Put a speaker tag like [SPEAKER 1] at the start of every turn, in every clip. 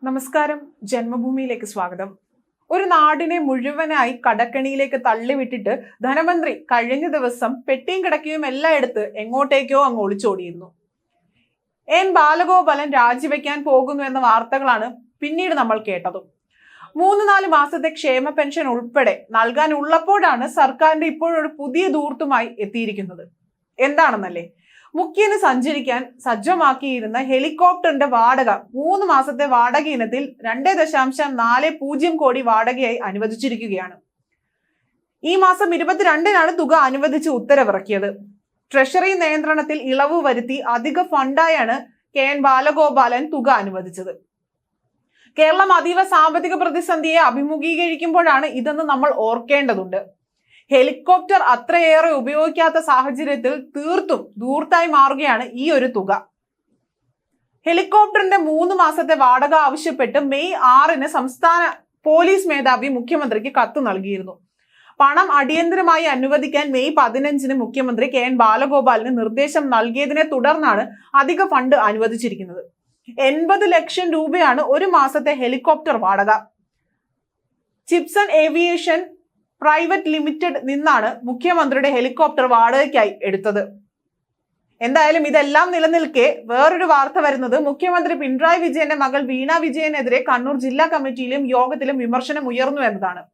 [SPEAKER 1] നമസ്കാരം. ജന്മഭൂമിയിലേക്ക് സ്വാഗതം. ഒരു നാടിനെ മുഴുവനായി കടക്കണിയിലേക്ക് തള്ളിവിട്ടിട്ട് ധനമന്ത്രി കഴിഞ്ഞ ദിവസം പെട്ടിയും കിടക്കയും എല്ലാം എടുത്ത് എങ്ങോട്ടേക്കോ അങ്ങ് ഒളിച്ചോടിയിരുന്നു. എൻ ബാലഗോപാലൻ രാജിവെക്കാൻ പോകുന്നു എന്ന വാർത്തകളാണ് പിന്നീട് നമ്മൾ കേട്ടതും. 3-4 മാസത്തെ ക്ഷേമ പെൻഷൻ ഉൾപ്പെടെ നൽകാനുള്ളപ്പോഴാണ് സർക്കാരിന്റെ ഇപ്പോഴൊരു പുതിയ ധൂർത്തുമായി എത്തിയിരിക്കുന്നത്. എന്താണെന്നല്ലേ, മുഖ്യന് സഞ്ചരിക്കാൻ സജ്ജമാക്കിയിരുന്ന ഹെലികോപ്റ്ററിന്റെ വാടക 3 മാസത്തെ വാടക ഇനത്തിൽ 2.40 കോടി വാടകയായി അനുവദിച്ചിരിക്കുകയാണ്. ഈ മാസം 22-നാണ് തുക അനുവദിച്ച് ഉത്തരവിറക്കിയത്. ട്രഷറി നിയന്ത്രണത്തിൽ ഇളവ് വരുത്തി അധിക ഫണ്ടായാണ് കെ.എൻ. ബാലഗോപാലൻ തുക അനുവദിച്ചത്. കേരളം അതീവ സാമ്പത്തിക പ്രതിസന്ധിയെ അഭിമുഖീകരിക്കുമ്പോഴാണ് ഇതെന്ന് നമ്മൾ ഓർക്കേണ്ടതുണ്ട്. ഹെലികോപ്റ്റർ അത്രയേറെ ഉപയോഗിക്കാത്ത സാഹചര്യത്തിൽ തീർത്തും ധൂർത്തായി മാറുകയാണ് ഈ ഒരു തുക. ഹെലികോപ്റ്ററിന്റെ 3 മാസത്തെ വാടക ആവശ്യപ്പെട്ട് മെയ് 6-ന് സംസ്ഥാന പോലീസ് മേധാവി മുഖ്യമന്ത്രിക്ക് കത്ത് നൽകിയിരുന്നു. പണം അടിയന്തരമായി അനുവദിക്കാൻ മെയ് 15-ന് മുഖ്യമന്ത്രി കെ.എൻ. ബാലഗോപാലിന് നിർദ്ദേശം നൽകിയതിനെ തുടർന്നാണ് അധിക ഫണ്ട് അനുവദിച്ചിരിക്കുന്നത്. 80 ലക്ഷം രൂപയാണ് ഒരു മാസത്തെ ഹെലികോപ്റ്റർ വാടക. ചിപ്സൺ ഏവിയേഷൻ പ്രൈവറ്റ് ലിമിറ്റഡ് നിന്നാണ് മുഖ്യമന്ത്രിയുടെ ഹെലികോപ്റ്റർ വാടകയ്ക്കായി എടുത്തത്. എന്തായാലും ഇതെല്ലാം നിലനിൽക്കെ വേറൊരു വാർത്ത വരുന്നത് മുഖ്യമന്ത്രി പിണറായി വിജയന്റെ മകൾ വീണ വിജയനെതിരെ കണ്ണൂർ ജില്ലാ കമ്മിറ്റിയിലും യോഗത്തിലും വിമർശനം ഉയർന്നു എന്നതാണ്.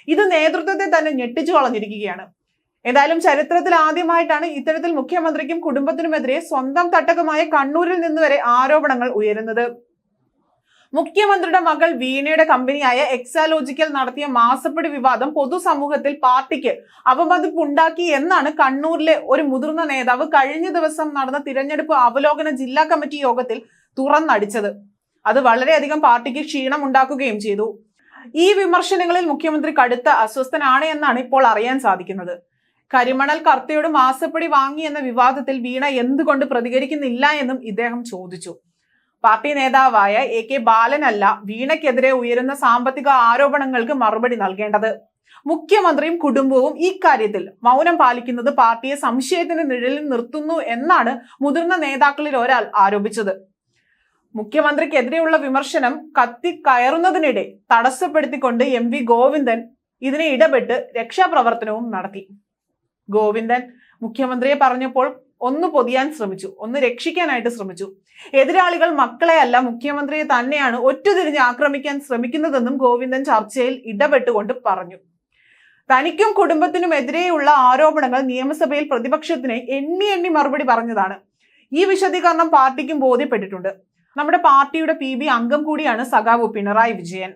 [SPEAKER 1] ഇത് നേതൃത്വത്തെ തന്നെ ഞെട്ടിച്ചു കളഞ്ഞിരിക്കുകയാണ്. എന്തായാലും ചരിത്രത്തിൽ ആദ്യമായിട്ടാണ് ഇത്തരത്തിൽ മുഖ്യമന്ത്രിക്കും കുടുംബത്തിനുമെതിരെ സ്വന്തം തട്ടകമായ കണ്ണൂരിൽ നിന്ന് വരെ ആരോപണങ്ങൾ ഉയരുന്നത്. മുഖ്യമന്ത്രിയുടെ മകൾ വീണയുടെ കമ്പനിയായ എക്സാലോജിക്കൽ നടത്തിയ മാസപ്പടി വിവാദം പൊതുസമൂഹത്തിൽ പാർട്ടിക്ക് അവമതിപ്പുണ്ടാക്കി എന്നാണ് കണ്ണൂരിലെ ഒരു മുതിർന്ന നേതാവ് കഴിഞ്ഞ ദിവസം നടന്ന തിരഞ്ഞെടുപ്പ് അവലോകന ജില്ലാ കമ്മിറ്റി യോഗത്തിൽ തുറന്നടിച്ചത്. അത് വളരെയധികം പാർട്ടിക്ക് ക്ഷീണം ഉണ്ടാക്കുകയും ചെയ്തു. ഈ വിമർശനങ്ങളിൽ മുഖ്യമന്ത്രി കടുത്ത അസ്വസ്ഥനാണ് എന്നാണ് ഇപ്പോൾ അറിയാൻ സാധിക്കുന്നത്. കരിമണൽ കർത്തയോട് മാസപ്പടി വാങ്ങി എന്ന വിവാദത്തിൽ വീണ എന്തുകൊണ്ട് പ്രതികരിക്കുന്നില്ല എന്നും ഇദ്ദേഹം ചോദിച്ചു. പാർട്ടി നേതാവായ എ.കെ. ബാലനല്ല വീണയ്ക്കെതിരെ ഉയരുന്ന സാമ്പത്തിക ആരോപണങ്ങൾക്ക് മറുപടി നൽകേണ്ടത്. മുഖ്യമന്ത്രിയും കുടുംബവും ഇക്കാര്യത്തിൽ മൗനം പാലിക്കുന്നത് പാർട്ടിയെ സംശയത്തിന് നിഴലിൽ നിർത്തുന്നു എന്നാണ് മുതിർന്ന നേതാക്കളിൽ ഒരാൾ ആരോപിച്ചത്. മുഖ്യമന്ത്രിക്കെതിരെയുള്ള വിമർശനം കത്തിക്കയറുന്നതിനിടെ തടസ്സപ്പെടുത്തിക്കൊണ്ട് എം.വി. ഗോവിന്ദൻ ഇതിനെ ഇടപെട്ട് രക്ഷാപ്രവർത്തനവും നടത്തി. ഗോവിന്ദൻ മുഖ്യമന്ത്രിയെ പറഞ്ഞപ്പോൾ ഒന്ന് പൊതിയാൻ ശ്രമിച്ചു, ഒന്ന് രക്ഷിക്കാനായിട്ട് ശ്രമിച്ചു. എതിരാളികൾ മക്കളെ അല്ല മുഖ്യമന്ത്രിയെ തന്നെയാണ് ഒറ്റുതിരിഞ്ഞ് ആക്രമിക്കാൻ ശ്രമിക്കുന്നതെന്നും ഗോവിന്ദൻ ചർച്ചയിൽ ഇടപെട്ടുകൊണ്ട് പറഞ്ഞു. തനിക്കും കുടുംബത്തിനും എതിരെയുള്ള ആരോപണങ്ങൾ നിയമസഭയിൽ പ്രതിപക്ഷത്തിന് എണ്ണി മറുപടി പറഞ്ഞതാണ്. ഈ വിശദീകരണം പാർട്ടിക്കും ബോധ്യപ്പെട്ടിട്ടുണ്ട്. നമ്മുടെ പാർട്ടിയുടെ PB അംഗം കൂടിയാണ് സഖാവ് പിണറായി വിജയൻ.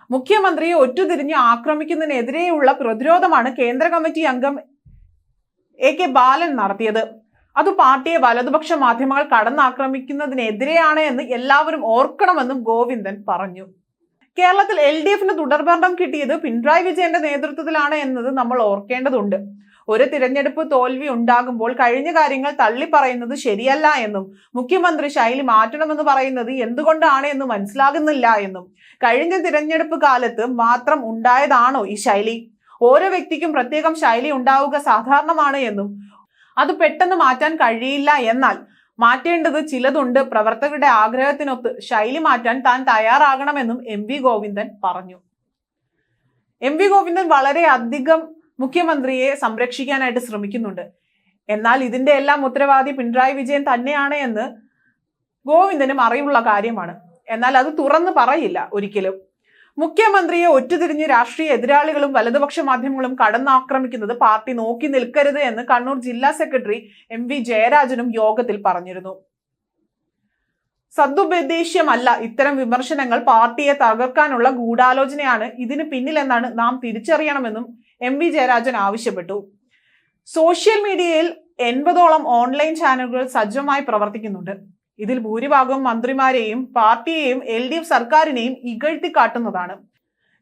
[SPEAKER 1] മുഖ്യമന്ത്രിയെ ഒറ്റുതിരിഞ്ഞ് ആക്രമിക്കുന്നതിനെതിരെയുള്ള പ്രതിരോധമാണ് കേന്ദ്ര കമ്മിറ്റി അംഗം എ.കെ. ബാലൻ നടത്തിയത്. അത് പാർട്ടിയെ വലതുപക്ഷ മാധ്യമങ്ങൾ കടന്നാക്രമിക്കുന്നതിനെതിരെയാണ് എന്ന് എല്ലാവരും ഓർക്കണമെന്നും ഗോവിന്ദൻ പറഞ്ഞു. കേരളത്തിൽ LDF-ന് തുടർഭരണം കിട്ടിയത് പിണറായി വിജയന്റെ നേതൃത്വത്തിലാണ് എന്നത് നമ്മൾ ഓർക്കേണ്ടതുണ്ട്. ഒരു തിരഞ്ഞെടുപ്പ് തോൽവി ഉണ്ടാകുമ്പോൾ കഴിഞ്ഞ കാര്യങ്ങൾ തള്ളിപ്പറയുന്നത് ശരിയല്ല എന്നും മുഖ്യമന്ത്രി ശൈലി മാറ്റണമെന്ന് പറയുന്നത് എന്തുകൊണ്ടാണ് എന്ന് മനസ്സിലാകുന്നില്ല എന്നും കഴിഞ്ഞ തിരഞ്ഞെടുപ്പ് കാലത്ത് മാത്രം ഉണ്ടായതാണോ ഈ ശൈലി? ഓരോ വ്യക്തിക്കും പ്രത്യേകം ശൈലി ഉണ്ടാവുക സാധാരണമാണ് എന്നും അത് പെട്ടെന്ന് മാറ്റാൻ കഴിയില്ല, എന്നാൽ മാറ്റേണ്ടത് ചിലതുണ്ട്. പ്രവർത്തകരുടെ ആഗ്രഹത്തിനൊത്ത് ശൈലി മാറ്റാൻ താൻ തയ്യാറാകണമെന്നും എം.വി. ഗോവിന്ദൻ പറഞ്ഞു. എം.വി. ഗോവിന്ദൻ വളരെയധികം മുഖ്യമന്ത്രിയെ സംരക്ഷിക്കാനായിട്ട് ശ്രമിക്കുന്നുണ്ട്. എന്നാൽ ഇതിന്റെ എല്ലാം ഉത്തരവാദി പിണറായി വിജയൻ തന്നെയാണ് എന്ന് ഗോവിന്ദനും അറിവുള്ള കാര്യമാണ്. എന്നാൽ അത് തുറന്നു പറയില്ല ഒരിക്കലും. മുഖ്യമന്ത്രിയെ ഒറ്റുതിരിഞ്ഞ് രാഷ്ട്രീയ എതിരാളികളും വലതുപക്ഷ മാധ്യമങ്ങളും കടന്നാക്രമിക്കുന്നത് പാർട്ടി നോക്കി നിൽക്കരുത് എന്ന് കണ്ണൂർ ജില്ലാ സെക്രട്ടറി M.V. ജയരാജനും യോഗത്തിൽ പറഞ്ഞിരുന്നു. സദുദ്ദേശ്യമല്ല ഇത്തരം വിമർശനങ്ങൾ, പാർട്ടിയെ തകർക്കാനുള്ള ഗൂഢാലോചനയാണ് ഇതിന് പിന്നിലെന്നാണ് നാം തിരിച്ചറിയണമെന്നും M.V. ജയരാജൻ ആവശ്യപ്പെട്ടു. സോഷ്യൽ മീഡിയയിൽ 80ഓളം ഓൺലൈൻ ചാനലുകൾ സജ്ജമായി പ്രവർത്തിക്കുന്നുണ്ട്. ഇതിൽ ഭൂരിഭാഗവും മന്ത്രിമാരെയും പാർട്ടിയെയും LDF സർക്കാരിനെയും ഇകഴ്ത്തി കാട്ടുന്നതാണ്.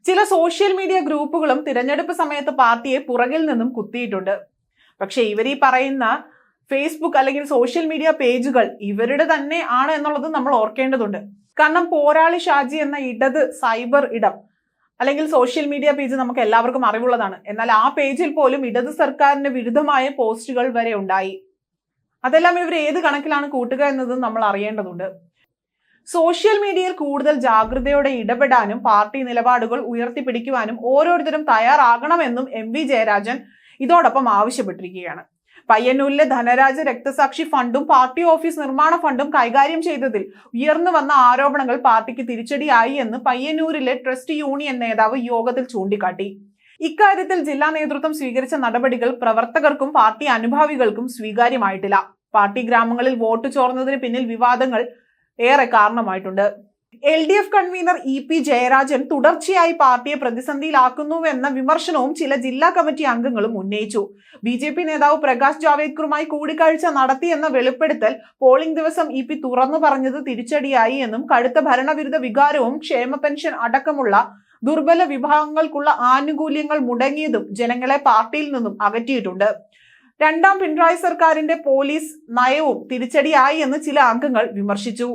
[SPEAKER 1] ചില സോഷ്യൽ മീഡിയ ഗ്രൂപ്പുകളും തിരഞ്ഞെടുപ്പ് സമയത്ത് പാർട്ടിയെ പുറകിൽ നിന്നും കുത്തിയിട്ടുണ്ട്. പക്ഷെ ഇവരീ പറയുന്ന ഫേസ്ബുക്ക് അല്ലെങ്കിൽ സോഷ്യൽ മീഡിയ പേജുകൾ ഇവരുടെ തന്നെ ആണ് എന്നുള്ളത് നമ്മൾ ഓർക്കേണ്ടതുണ്ട്. കാരണം പോരാളി ഷാജി എന്ന ഇടത് സൈബർ ഇടം അല്ലെങ്കിൽ സോഷ്യൽ മീഡിയ പേജ് നമുക്ക് എല്ലാവർക്കും അറിവുള്ളതാണ്. എന്നാൽ ആ പേജിൽ പോലും ഇടത് സർക്കാരിന് വിരുദ്ധമായ പോസ്റ്റുകൾ വരെ ഉണ്ടായി. അതെല്ലാം ഇവർ ഏത് കണക്കിലാണ് കൂട്ടുക എന്നത് നമ്മൾ അറിയേണ്ടതുണ്ട്. സോഷ്യൽ മീഡിയയിൽ കൂടുതൽ ജാഗ്രതയോടെ ഇടപെടാനും പാർട്ടി നിലപാടുകൾ ഉയർത്തിപ്പിടിക്കുവാനും ഓരോരുത്തരും തയ്യാറാകണമെന്നും MV ജയരാജൻ ഇതോടൊപ്പം ആവശ്യപ്പെട്ടിരിക്കുകയാണ്. പയ്യന്നൂരിലെ ധനരാജ രക്തസാക്ഷി ഫണ്ടും പാർട്ടി ഓഫീസ് നിർമ്മാണ ഫണ്ടും കൈകാര്യം ചെയ്തതിൽ ഉയർന്നു വന്ന ആരോപണങ്ങൾ പാർട്ടിക്ക് തിരിച്ചടിയായി എന്ന് പയ്യന്നൂരിലെ ട്രസ്റ്റ് യൂണിയൻ നേതാവ് യോഗത്തിൽ ചൂണ്ടിക്കാട്ടി. ഇക്കാര്യത്തിൽ ജില്ലാ നേതൃത്വം സ്വീകരിച്ച നടപടികൾ പ്രവർത്തകർക്കും പാർട്ടി അനുഭാവികൾക്കും സ്വീകാര്യമായിട്ടില്ല. പാർട്ടി ഗ്രാമങ്ങളിൽ വോട്ട് ചോർന്നതിന് പിന്നിൽ വിവാദങ്ങൾ ഏറെ കാരണമായിട്ടുണ്ട്. LDF കൺവീനർ EP ജയരാജൻ തുടർച്ചയായി പാർട്ടിയെ പ്രതിസന്ധിയിലാക്കുന്നുവെന്ന വിമർശനവും ചില ജില്ലാ കമ്മിറ്റി അംഗങ്ങളും ഉന്നയിച്ചു. BJP നേതാവ് പ്രകാശ് ജാവേദ്കറുമായി കൂടിക്കാഴ്ച നടത്തിയെന്ന വെളിപ്പെടുത്തൽ പോളിംഗ് ദിവസം EP തുറന്നു പറഞ്ഞത് തിരിച്ചടിയായി എന്നും കടുത്ത ഭരണവിരുദ്ധ വികാരവും ക്ഷേമ പെൻഷൻ അടക്കമുള്ള ദുർബല വിഭാഗങ്ങൾക്കുള്ള ആനുകൂല്യങ്ങൾ മുടങ്ങിയതും ജനങ്ങളെ പാർട്ടിയിൽ നിന്നും അകറ്റിയിട്ടുണ്ട്. രണ്ടാം പിണറായി സർക്കാരിന്റെ പോലീസ് നയവും തിരിച്ചടിയായി എന്ന് ചില അംഗങ്ങൾ വിമർശിച്ചു.